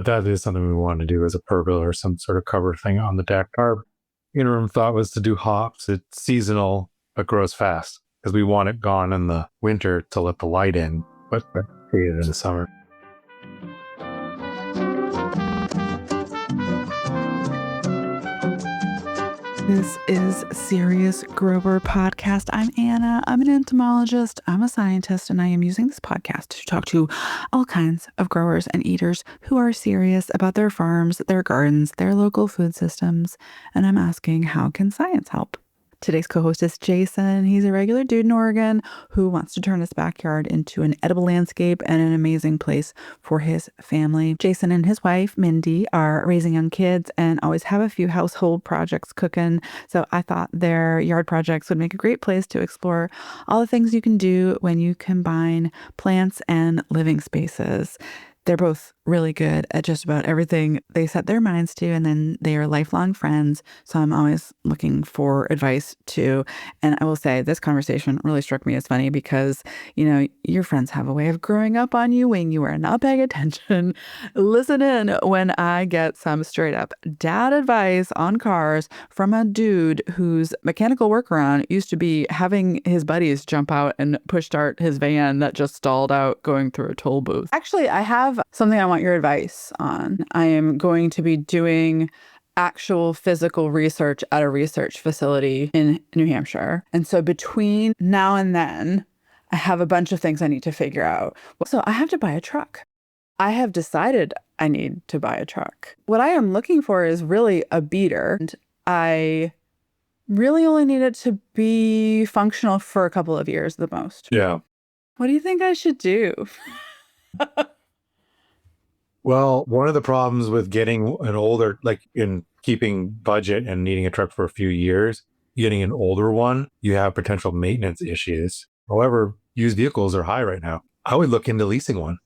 But that is something we want to do as a pergola or some sort of cover thing on the deck. Our interim thought was to do hops. It's seasonal, but grows fast because we want it gone in the winter to let the light in, but create it in the summer. This is Serious Grower Podcast. I'm Anna. I'm an entomologist. I'm a scientist, and I am using this podcast to talk to all kinds of growers and eaters who are serious about their farms, their gardens, their local food systems. And I'm asking, how can science help? Today's co-host is Jason. He's a regular dude in Oregon who wants to turn his backyard into an edible landscape and an amazing place for his family. Jason and his wife, Mindy, are raising young kids and always have a few household projects cooking. So I thought their yard projects would make a great place to explore all the things you can do when you combine plants and living spaces. They're both really good at just about everything they set their minds to, and then they are lifelong friends. So I'm always looking for advice too. And I will say this conversation really struck me as funny because, you know, your friends have a way of growing up on you when you are not paying attention. Listen in when I get some straight up dad advice on cars from a dude whose mechanical workaround used to be having his buddies jump out and push start his van that just stalled out going through a toll booth. Actually, I have something I want your advice on. I am going to be doing actual physical research at a research facility in New Hampshire. And so between now and then, I have a bunch of things I need to figure out. So I have to buy a truck. I have decided I need to buy a truck. What I am looking for is really a beater. And I really only need it to be functional for a couple of years the most. Yeah. What do you think I should do? Well, one of the problems with getting an older, like in keeping budget and needing a truck for a few years, getting an older one, you have potential maintenance issues. However, used vehicles are high right now. I would look into leasing one.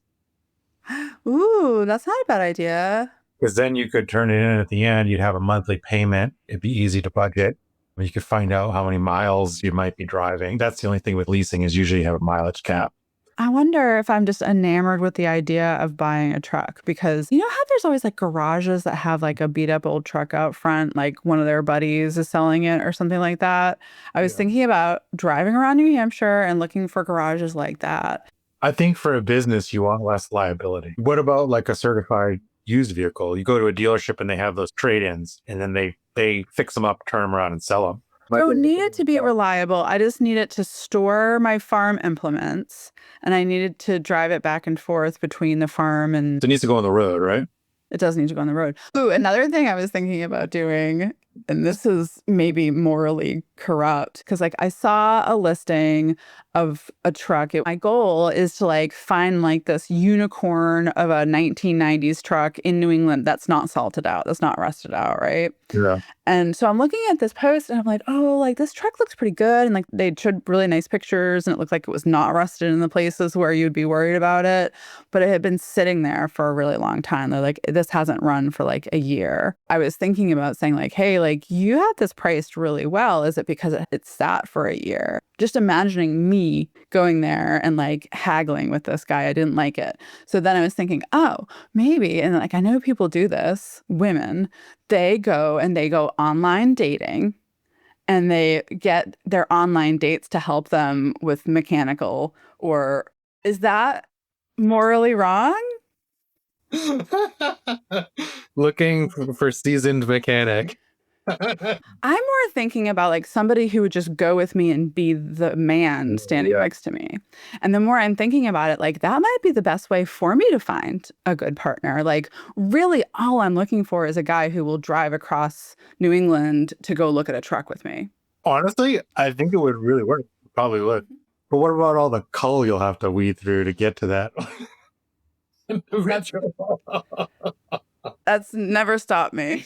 Ooh, that's not a bad idea. Because then you could turn it in at the end. You'd have a monthly payment. It'd be easy to budget. You could find out how many miles you might be driving. That's the only thing with leasing is usually you have a mileage cap. I wonder if I'm just enamored with the idea of buying a truck because you know how there's always like garages that have like a beat up old truck out front, like one of their buddies is selling it or something like that. I was thinking about driving around New Hampshire and looking for garages like that. I think for a business, you want less liability. What about like a certified used vehicle? You go to a dealership and they have those trade-ins and then they fix them up, turn them around and sell them. I don't need it to be reliable. I just need it to store my farm implements, and I needed to drive it back and forth between the farm and... It needs to go on the road, right? It does need to go on the road. Ooh, another thing I was thinking about doing, and this is maybe morally corrupt, because like I saw a listing of a truck. My goal is to like find like this unicorn of a 1990s truck in New England that's not salted out, that's not rusted out, right? Yeah. And so I'm looking at this post and I'm like, oh, like this truck looks pretty good. And like they showed really nice pictures and it looked like it was not rusted in the places where you'd be worried about it. But it had been sitting there for a really long time. They're like, this hasn't run for like a year. I was thinking about saying like, hey, like you had this priced really well. Is it because it sat for a year? Just imagining me going there and like haggling with this guy. I didn't like it. So then I was thinking, oh, maybe. And like, I know people do this, women, they go online dating and they get their online dates to help them with mechanical, or is that morally wrong? Looking for seasoned mechanic. I'm more thinking about like somebody who would just go with me and be the man standing next to me. And the more I'm thinking about it, like that might be the best way for me to find a good partner. Like really all I'm looking for is a guy who will drive across New England to go look at a truck with me. Honestly, I think it would really work. Probably would. But what about all the cull you'll have to weed through to get to that? That's never stopped me.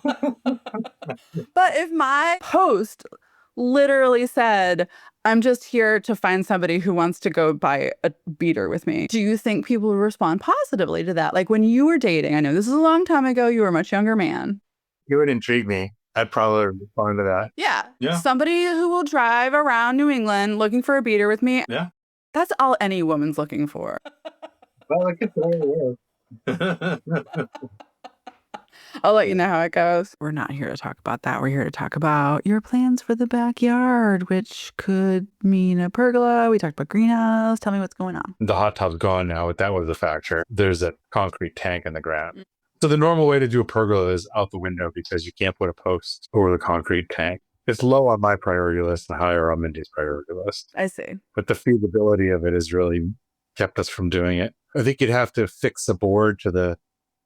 But if my post literally said, I'm just here to find somebody who wants to go buy a beater with me, do you think people will respond positively to that? Like when you were dating, I know this is a long time ago, you were a much younger man. It would intrigue me. I'd probably respond to that. Yeah. Somebody who will drive around New England looking for a beater with me. Yeah. That's all any woman's looking for. Well, I could try it. I'll let you know how it goes. We're not here to talk about that. We're here to talk about your plans for the backyard, which could mean a pergola. We talked about greenhouse. Tell me what's going on. The hot tub's gone now, but that was a factor. There's a concrete tank in the ground. So the normal way to do a pergola is out the window because you can't put a post over the concrete tank. It's low on my priority list and higher on Mindy's priority list. I see. But the feasibility of it has really kept us from doing it. I think you'd have to fix the board to the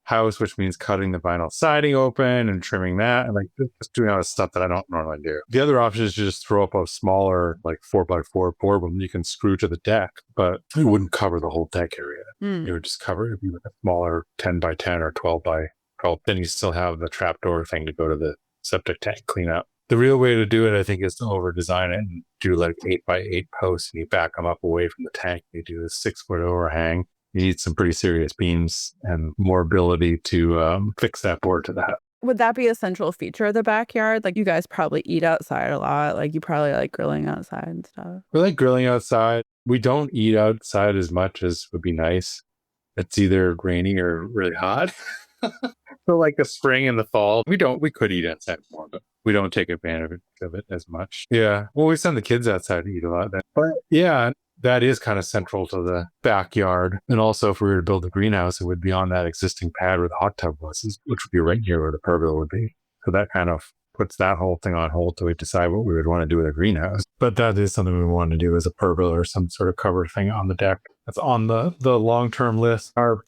house, which means cutting the vinyl siding open and trimming that, and like just doing all this stuff that I don't normally do. The other option is to just throw up a smaller, like 4x4 board that you can screw to the deck, but it wouldn't cover the whole deck area. It would just cover it. It'd be like a smaller 10x10 or 12x12. Then you still have the trapdoor thing to go to the septic tank clean up. The real way to do it, I think, is to over design it and do like 8x8 posts, and you back them up away from the tank. You do a 6-foot overhang. You need some pretty serious beams and more ability to fix that board to that. Would that be a central feature of the backyard? Like, you guys probably eat outside a lot. Like, you probably like grilling outside and stuff. We like grilling outside. We don't eat outside as much as would be nice. It's either rainy or really hot. So like the spring and the fall, we could eat outside more, but we don't take advantage of it as much. Yeah. Well, we send the kids outside to eat a lot. But yeah, that is kind of central to the backyard. And also, if we were to build a greenhouse, it would be on that existing pad where the hot tub was, which would be right here where the pergola would be. So that kind of puts that whole thing on hold till we decide what we would want to do with a greenhouse. But that is something we want to do as a pergola or some sort of cover thing on the deck. That's on the long-term list. Our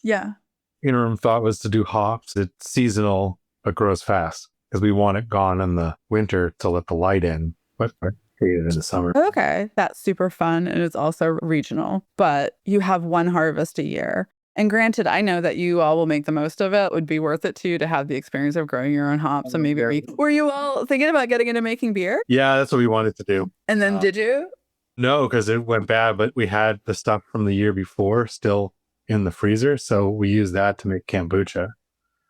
interim thought was to do hops. It's seasonal, but grows fast because we want it gone in the winter to let the light in, but in the summer. Okay, that's super fun, and it's also regional, but you have one harvest a year. And granted, I know that you all will make the most of it. It would be worth it to you to have the experience of growing your own hops. And maybe were you all thinking about getting into making beer? Yeah, that's what we wanted to do. And then did you? No, because it went bad, but we had the stuff from the year before still in the freezer, so we used that to make kombucha.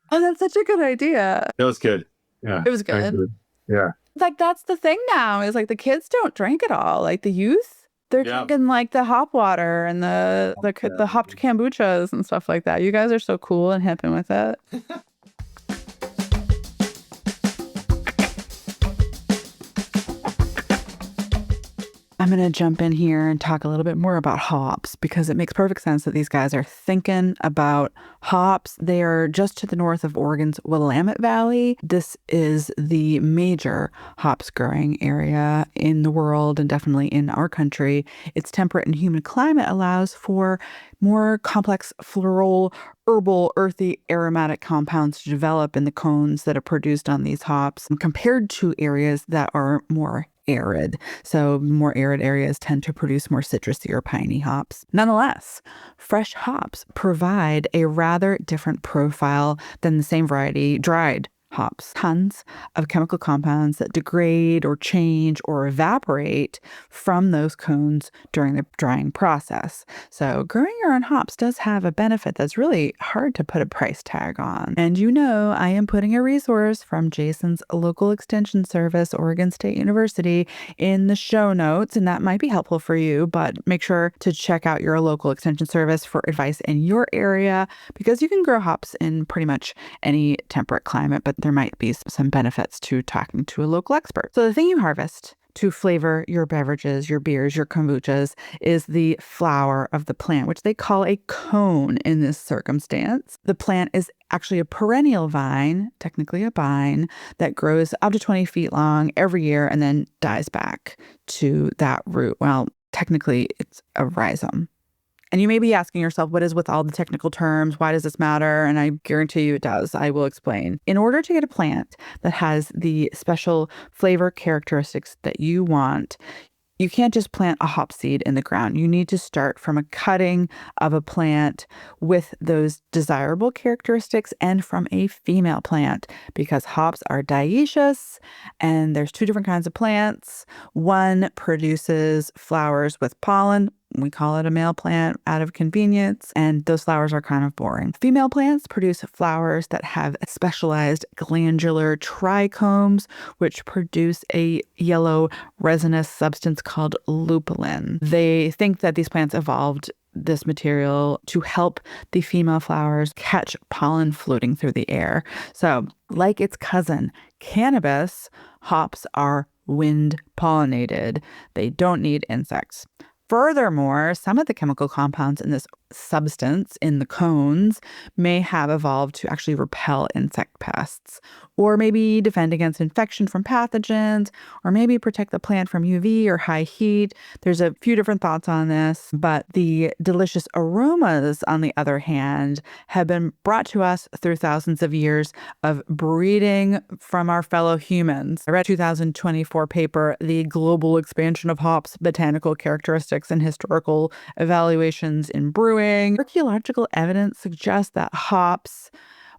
Oh, that's such a good idea. It was good. Yeah, it was good. Yeah. Like, that's the thing now is like the kids don't drink it all. Like the youth, they're drinking like the hop water and the hopped kombuchas and stuff like that. You guys are so cool and hipping with it. I'm going to jump in here and talk a little bit more about hops because it makes perfect sense that these guys are thinking about hops. They are just to the north of Oregon's Willamette Valley. This is the major hops growing area in the world and definitely in our country. Its temperate and humid climate allows for more complex floral, herbal, earthy, aromatic compounds to develop in the cones that are produced on these hops compared to areas that are more arid. So more arid areas tend to produce more citrusy or piney hops. Nonetheless, fresh hops provide a rather different profile than the same variety dried hops. Tons of chemical compounds that degrade or change or evaporate from those cones during the drying process. So growing your own hops does have a benefit that's really hard to put a price tag on. And you know, I am putting a resource from Jason's local extension service, Oregon State University, in the show notes, and that might be helpful for you, but make sure to check out your local extension service for advice in your area because you can grow hops in pretty much any temperate climate, but there might be some benefits to talking to a local expert. So the thing you harvest to flavor your beverages, your beers, your kombuchas is the flower of the plant, which they call a cone in this circumstance. The plant is actually a perennial vine, technically a vine, that grows up to 20 feet long every year and then dies back to that root. Well, technically it's a rhizome. And you may be asking yourself, what is with all the technical terms? Why does this matter? And I guarantee you it does. I will explain. In order to get a plant that has the special flavor characteristics that you want, you can't just plant a hop seed in the ground. You need to start from a cutting of a plant with those desirable characteristics and from a female plant because hops are dioecious and there's two different kinds of plants. One produces flowers with pollen. We call it a male plant out of convenience, and those flowers are kind of boring. Female plants produce flowers that have specialized glandular trichomes, which produce a yellow resinous substance called lupulin. They think that these plants evolved this material to help the female flowers catch pollen floating through the air. So, like its cousin, cannabis, hops are wind pollinated. They don't need insects. Furthermore, some of the chemical compounds in this substance in the cones may have evolved to actually repel insect pests, or maybe defend against infection from pathogens, or maybe protect the plant from UV or high heat. There's a few different thoughts on this, but the delicious aromas, on the other hand, have been brought to us through thousands of years of breeding from our fellow humans. I read a 2024 paper, The Global Expansion of Hops, Botanical Characteristics and Historical Evaluations in Brewing. Archaeological evidence suggests that hops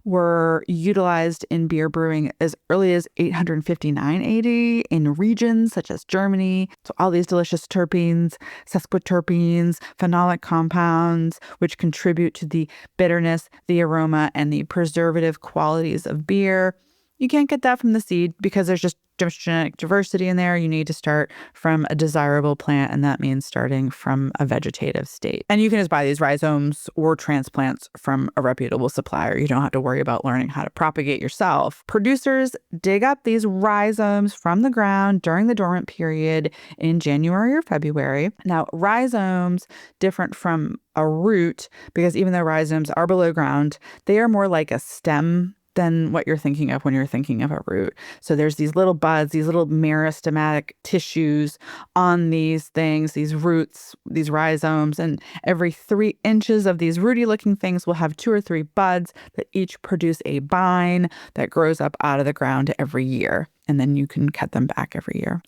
were utilized in beer brewing as early as 859 AD in regions such as Germany. So all these delicious terpenes, sesquiterpenes, phenolic compounds, which contribute to the bitterness, the aroma, and the preservative qualities of beer. You can't get that from the seed because there's just genetic diversity in there. You need to start from a desirable plant, and that means starting from a vegetative state. And you can just buy these rhizomes or transplants from a reputable supplier. You don't have to worry about learning how to propagate yourself. Producers dig up these rhizomes from the ground during the dormant period in January or February. Now, rhizomes, different from a root, because even though rhizomes are below ground, they are more like a stem than what you're thinking of when you're thinking of a root. So there's these little buds, these little meristematic tissues on these things, these roots, these rhizomes, and every 3 inches of these rooty looking things will have 2 or 3 buds that each produce a vine that grows up out of the ground every year. And then you can cut them back every year.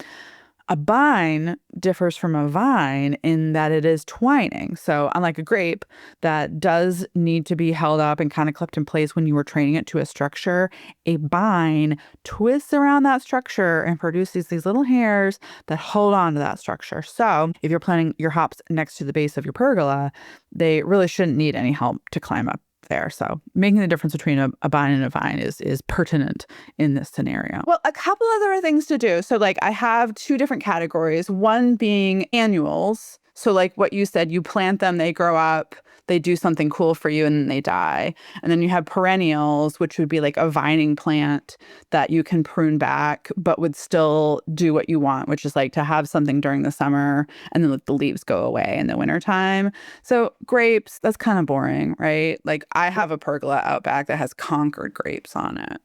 A vine differs from a vine in that it is twining. So unlike a grape that does need to be held up and kind of clipped in place when you were training it to a structure, a vine twists around that structure and produces these little hairs that hold on to that structure. So if you're planting your hops next to the base of your pergola, they really shouldn't need any help to climb up there. So making the difference between a vine and a vine is pertinent in this scenario. Well, a couple other things to do. So like I have 2 different categories, one being annuals. So like what you said, you plant them, they grow up, they do something cool for you, and then they die. And then you have perennials, which would be like a vining plant that you can prune back, but would still do what you want, which is like to have something during the summer and then let the leaves go away in the wintertime. So grapes, that's kind of boring, right? Like I have a pergola out back that has Concord grapes on it.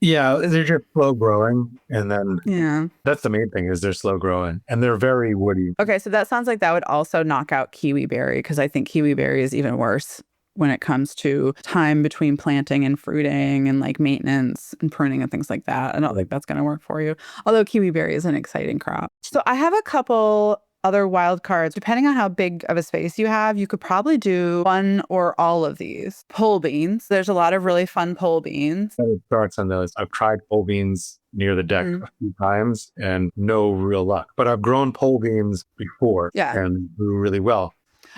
Yeah, they're just slow growing. And then Yeah. that's the main thing is they're slow growing and they're very woody. Okay, so that sounds like that would also knock out kiwi berry, because I think kiwi berry is even worse when it comes to time between planting and fruiting and like maintenance and pruning and things like that. I don't think that's going to work for you. Although kiwi berry is an exciting crop. So I have a couple other wild cards. Depending on how big of a space you have, you could probably do one or all of these. Pole beans. There's a lot of really fun pole beans. It starts on those. I've tried pole beans near the deck a few times and no real luck. But I've grown pole beans before and grew really well.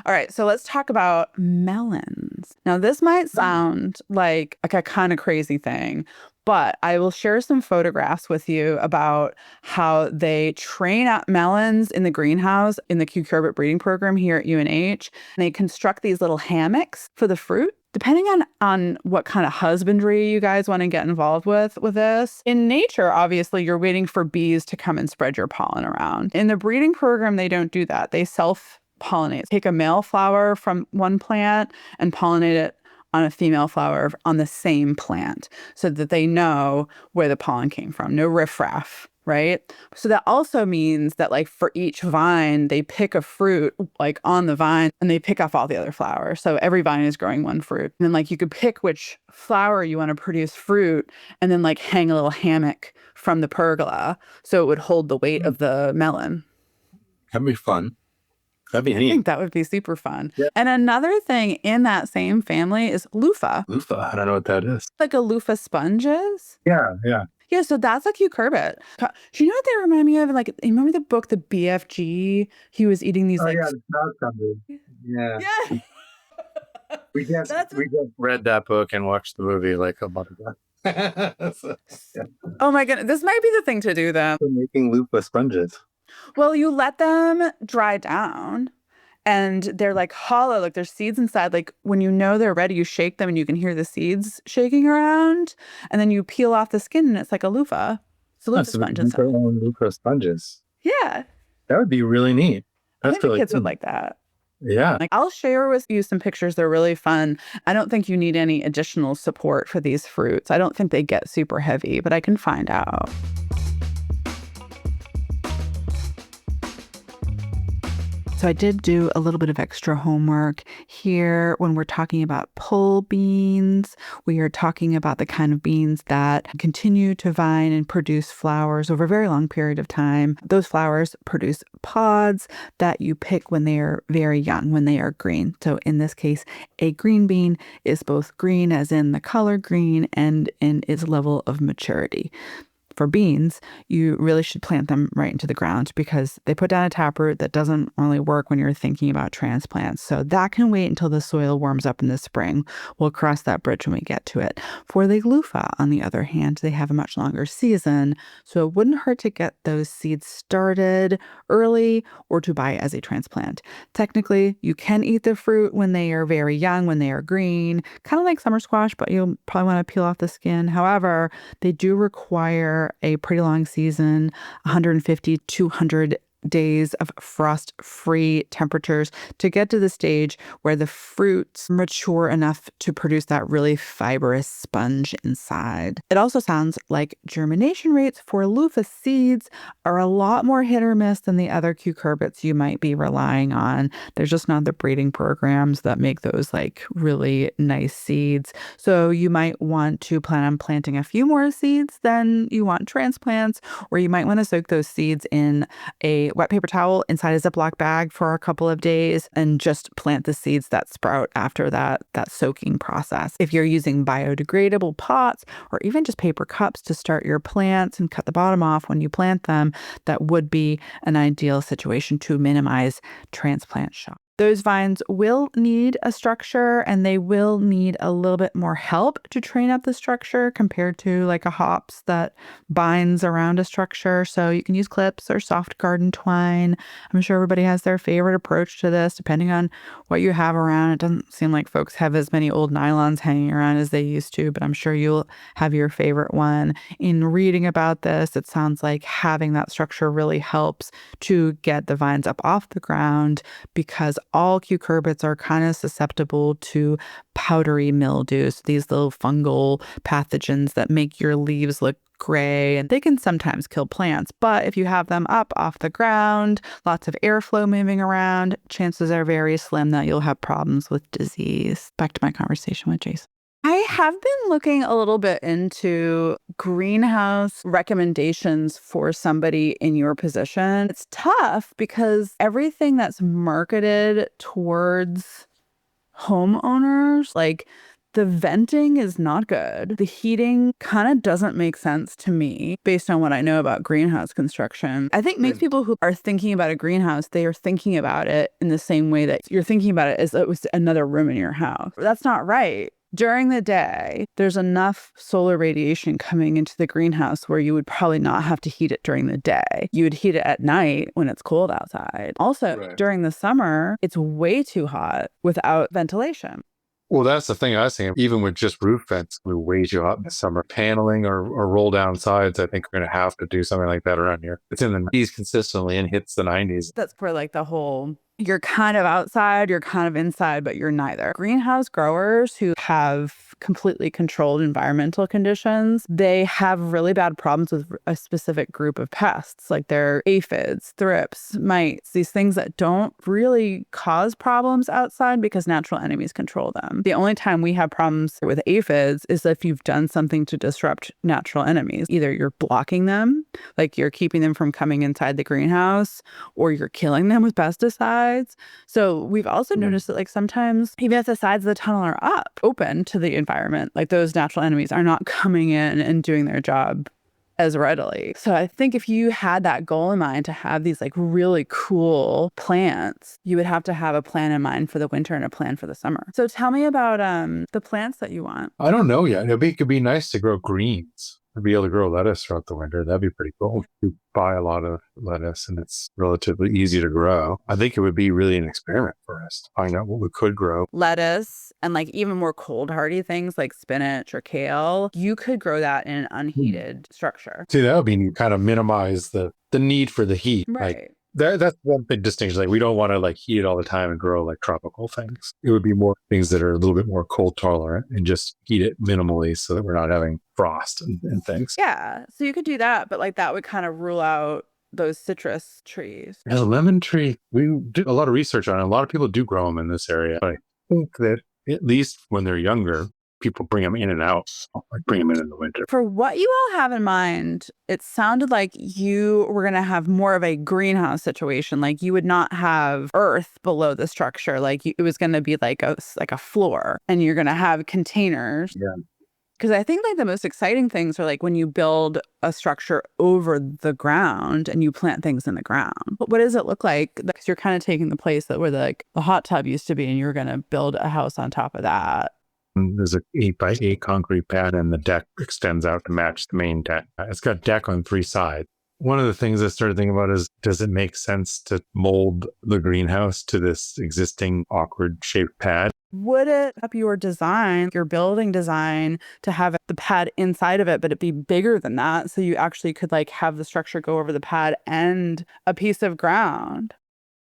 All right, so let's talk about melons. Now, this might sound like a kind of crazy thing, but I will share some photographs with you about how they train out melons in the greenhouse in the cucurbit breeding program here at UNH. And they construct these little hammocks for the fruit. Depending on what kind of husbandry you guys want to get involved with this. In nature, obviously, you're waiting for bees to come and spread your pollen around. In the breeding program, they don't do that. They self-pollinate. Take a male flower from one plant and pollinate it on a female flower on the same plant so that they know where the pollen came from. No riffraff, right? So that also means that like for each vine, they pick a fruit like on the vine and they pick off all the other flowers. So every vine is growing one fruit. And then like you could pick which flower you want to produce fruit and then like hang a little hammock from the pergola so it would hold the weight of the melon. That'd be fun. That'd be neat. I think that would be super fun. Yeah. And another thing in that same family is luffa. Luffa, I don't know what that is. Like a loofah sponge is. Yeah. Yeah, so that's a cucurbit. Do you know what they remind me of? Like, you remember the book, The BFG? He was eating these the cloud cover. Yeah. Yeah. We just read that book and watched the movie like a month ago. Oh my goodness. This might be the thing to do then. We're making loofah sponges. Well, you let them dry down And they're like hollow, like there's seeds inside. Like when you know they're ready, you shake them and you can hear the seeds shaking around. And then you peel off the skin and it's like a luffa. It's a Oh, luffa so we sponge can make inside. our own Lucra sponges. Yeah. That would be really neat. I That's think the really kids would cool. like that. Yeah. Like I'll share with you some pictures. They're really fun. I don't think you need any additional support for these fruits. I don't think they get super heavy, but I can find out. So I did do a little bit of extra homework here. When we're talking about pole beans, we are talking about the kind of beans that continue to vine and produce flowers over a very long period of time. Those flowers produce pods that you pick when they are very young, when they are green. So in this case, a green bean is both green as in the color green and in its level of maturity. For beans, you really should plant them right into the ground because they put down a taproot that doesn't really work when you're thinking about transplants. So that can wait until the soil warms up in the spring. We'll cross that bridge when we get to it. For the luffa, on the other hand, they have a much longer season. So it wouldn't hurt to get those seeds started early or to buy as a transplant. Technically, you can eat the fruit when they are very young, when they are green, kind of like summer squash, but you'll probably want to peel off the skin. However, they do require a pretty long season, 150, 200 days of frost-free temperatures to get to the stage where the fruits mature enough to produce that really fibrous sponge inside. It also sounds like germination rates for luffa seeds are a lot more hit or miss than the other cucurbits you might be relying on. There's just not the breeding programs that make those like really nice seeds. So you might want to plan on planting a few more seeds than you want transplants, or you might want to soak those seeds in a wet paper towel inside a Ziploc bag for a couple of days and just plant the seeds that sprout after that soaking process. If you're using biodegradable pots or even just paper cups to start your plants and cut the bottom off when you plant them, that would be an ideal situation to minimize transplant shock. Those vines will need a structure and they will need a little bit more help to train up the structure compared to like a hops that binds around a structure. So you can use clips or soft garden twine. I'm sure everybody has their favorite approach to this depending on what you have around. It doesn't seem like folks have as many old nylons hanging around as they used to, but I'm sure you'll have your favorite one. In reading about this, it sounds like having that structure really helps to get the vines up off the ground because all cucurbits are kind of susceptible to powdery mildews, these little fungal pathogens that make your leaves look gray, and they can sometimes kill plants. But if you have them up off the ground, lots of airflow moving around, chances are very slim that you'll have problems with disease. Back to my conversation with Jason. I have been looking a little bit into greenhouse recommendations for somebody in your position. It's tough because everything that's marketed towards homeowners, like the venting is not good. The heating kind of doesn't make sense to me based on what I know about greenhouse construction. I think most people who are thinking about a greenhouse, they are thinking about it in the same way that you're thinking about it as it was another room in your house. That's not right. During the day, there's enough solar radiation coming into the greenhouse where you would probably not have to heat it during the day. You would heat it at night when it's cold outside. Also, during the summer, it's way too hot without ventilation. Well, that's the thing I was saying. Even with just roof vents, we're way too hot in the summer. Paneling or roll down sides, I think we're going to have to do something like that around here. It's in the 90s consistently and hits the 90s. That's for like the whole, you're kind of outside, you're kind of inside, but you're neither. Greenhouse growers who have completely controlled environmental conditions, they have really bad problems with a specific group of pests, like they're aphids, thrips, mites, these things that don't really cause problems outside because natural enemies control them. The only time we have problems with aphids is if you've done something to disrupt natural enemies. Either you're blocking them, like you're keeping them from coming inside the greenhouse, or you're killing them with pesticides. So we've also noticed that like sometimes even if the sides of the tunnel are up, open to the environment, like those natural enemies are not coming in and doing their job as readily. So I think if you had that goal in mind to have these like really cool plants, you would have to have a plan in mind for the winter and a plan for the summer. So tell me about the plants that you want. I don't know yet. It could be nice to grow greens. to be able to grow lettuce throughout the winter. That'd be pretty cool. You buy a lot of lettuce and it's relatively easy to grow. I think it would be really an experiment for us to find out what we could grow. Lettuce and like even more cold hardy things like spinach or kale, you could grow that in an unheated structure. See, that would be kind of minimize the need for the heat. Right. Like that's one big distinction. Like we don't want to like heat it all the time and grow like tropical things. It would be more things that are a little bit more cold tolerant and just heat it minimally so that we're not having frost and things. Yeah. So you could do that, but like that would kind of rule out those citrus trees. And the lemon tree, we did a lot of research on it. A lot of people do grow them in this area. But I think that at least when they're younger, people bring them in and out, like bring them in the winter. For what you all have in mind, it sounded like you were going to have more of a greenhouse situation. Like you would not have earth below the structure. Like it was going to be like a floor, and you're going to have containers. Yeah. Because I think like the most exciting things are like when you build a structure over the ground and you plant things in the ground. But what does it look like? Because you're kind of taking the place that where the hot tub used to be, and you're going to build a house on top of that. There's an 8x8 concrete pad, and the deck extends out to match the main deck. It's got deck on 3 sides. One of the things I started thinking about is, does it make sense to mold the greenhouse to this existing awkward shaped pad? Would it help your design, your building design, to have the pad inside of it, but it be bigger than that? So you actually could like have the structure go over the pad and a piece of ground.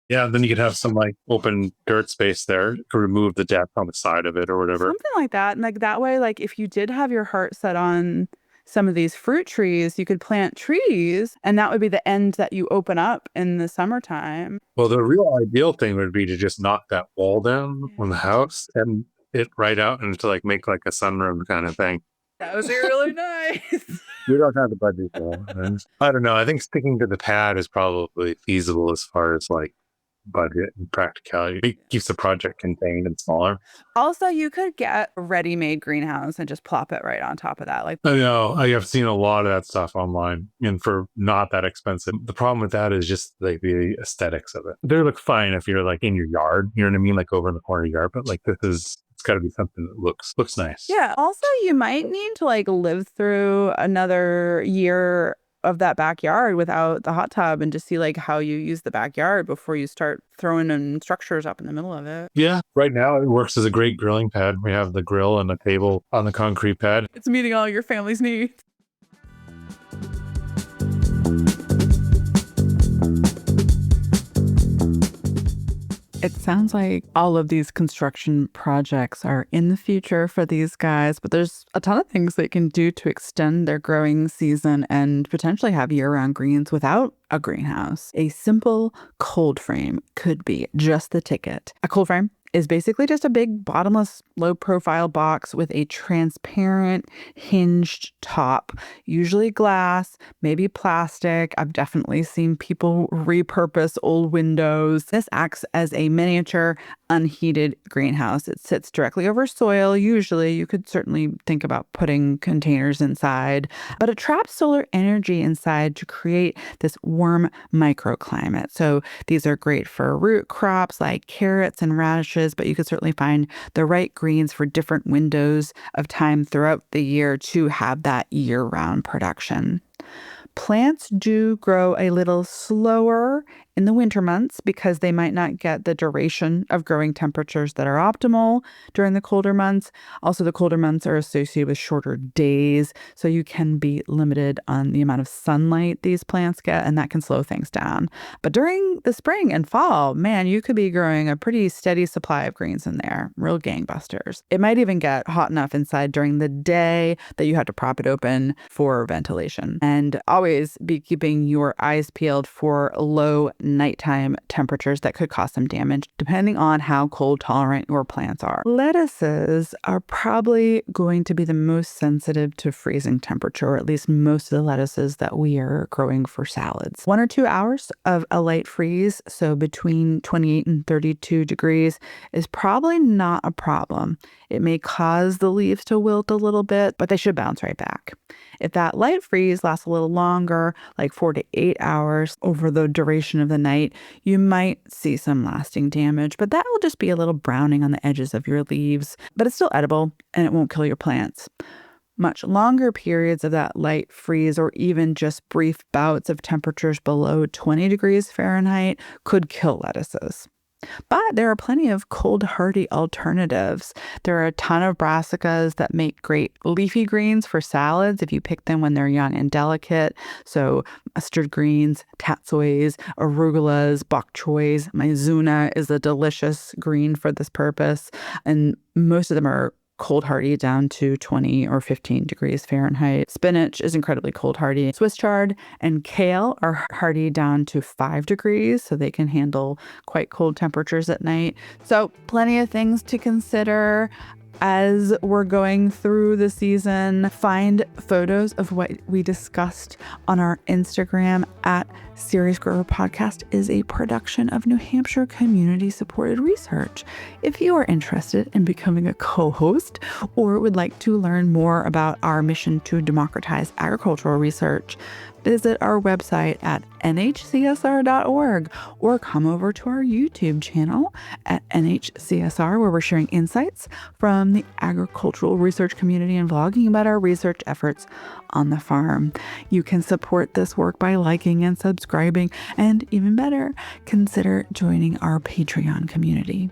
Yeah, then you could have some like open dirt space there to remove the deck on the side of it or whatever. Something like that. And like that way, like if you did have your heart set on some of these fruit trees, you could plant trees, and that would be the end that you open up in the summertime. Well, the real ideal thing would be to just knock that wall down on the house and it right out and to like make like a sunroom kind of thing. That would be really nice. We don't have the budget for that. I don't know. I think sticking to the pad is probably feasible as far as like budget and practicality. It keeps the project contained and smaller. Also, you could get a ready-made greenhouse and just plop it right on top of that. Like, I know. I have seen a lot of that stuff online and for not that expensive. The problem with that is just like the aesthetics of it. They look fine if you're like in your yard, you know what I mean? Like over in the corner of your yard, but like it's got to be something that looks nice. Yeah. Also, you might need to like live through another year of that backyard without the hot tub and just see like how you use the backyard before you start throwing in structures up in the middle of it. Yeah. Right now it works as a great grilling pad. We have the grill and a table on the concrete pad. It's meeting all your family's needs. It sounds like all of these construction projects are in the future for these guys, but there's a ton of things they can do to extend their growing season and potentially have year-round greens without a greenhouse. A simple cold frame could be just the ticket. A cold frame is basically just a big bottomless low-profile box with a transparent hinged top, usually glass, maybe plastic. I've definitely seen people repurpose old windows. This acts as a miniature unheated greenhouse. It sits directly over soil. Usually you could certainly think about putting containers inside, but it traps solar energy inside to create this warm microclimate. So these are great for root crops like carrots and radishes, but you could certainly find the right greens for different windows of time throughout the year to have that year-round production. Plants do grow a little slower in the winter months because they might not get the duration of growing temperatures that are optimal during the colder months. Also, the colder months are associated with shorter days, so you can be limited on the amount of sunlight these plants get, and that can slow things down. But during the spring and fall, man, you could be growing a pretty steady supply of greens in there, real gangbusters. It might even get hot enough inside during the day that you have to prop it open for ventilation. And always be keeping your eyes peeled for low nighttime temperatures that could cause some damage depending on how cold tolerant your plants are. Lettuces are probably going to be the most sensitive to freezing temperature, or at least most of the lettuces that we are growing for salads. 1 or 2 hours of a light freeze, so between 28 and 32 degrees, is probably not a problem. It may cause the leaves to wilt a little bit, but they should bounce right back. If that light freeze lasts a little longer, like 4 to 8 hours over the duration of the night, you might see some lasting damage, but that will just be a little browning on the edges of your leaves. But it's still edible and it won't kill your plants. Much longer periods of that light freeze or even just brief bouts of temperatures below 20 degrees Fahrenheit could kill lettuces. But there are plenty of cold hardy alternatives. There are a ton of brassicas that make great leafy greens for salads if you pick them when they're young and delicate. So mustard greens, tatsois, arugulas, bok choys. Mizuna is a delicious green for this purpose. And most of them are cold hardy down to 20 or 15 degrees Fahrenheit. Spinach is incredibly cold hardy. Swiss chard and kale are hardy down to 5 degrees, so they can handle quite cold temperatures at night. So plenty of things to consider as we're going through the season. Find photos of what we discussed on our Instagram at Serious Grower Podcast is a production of New Hampshire Community Supported Research. If you are interested in becoming a co-host or would like to learn more about our mission to democratize agricultural research, visit our website at nhcsr.org or come over to our YouTube channel at NHCSR, where we're sharing insights from the agricultural research community and vlogging about our research efforts on the farm. You can support this work by liking and subscribing, and even better, consider joining our Patreon community.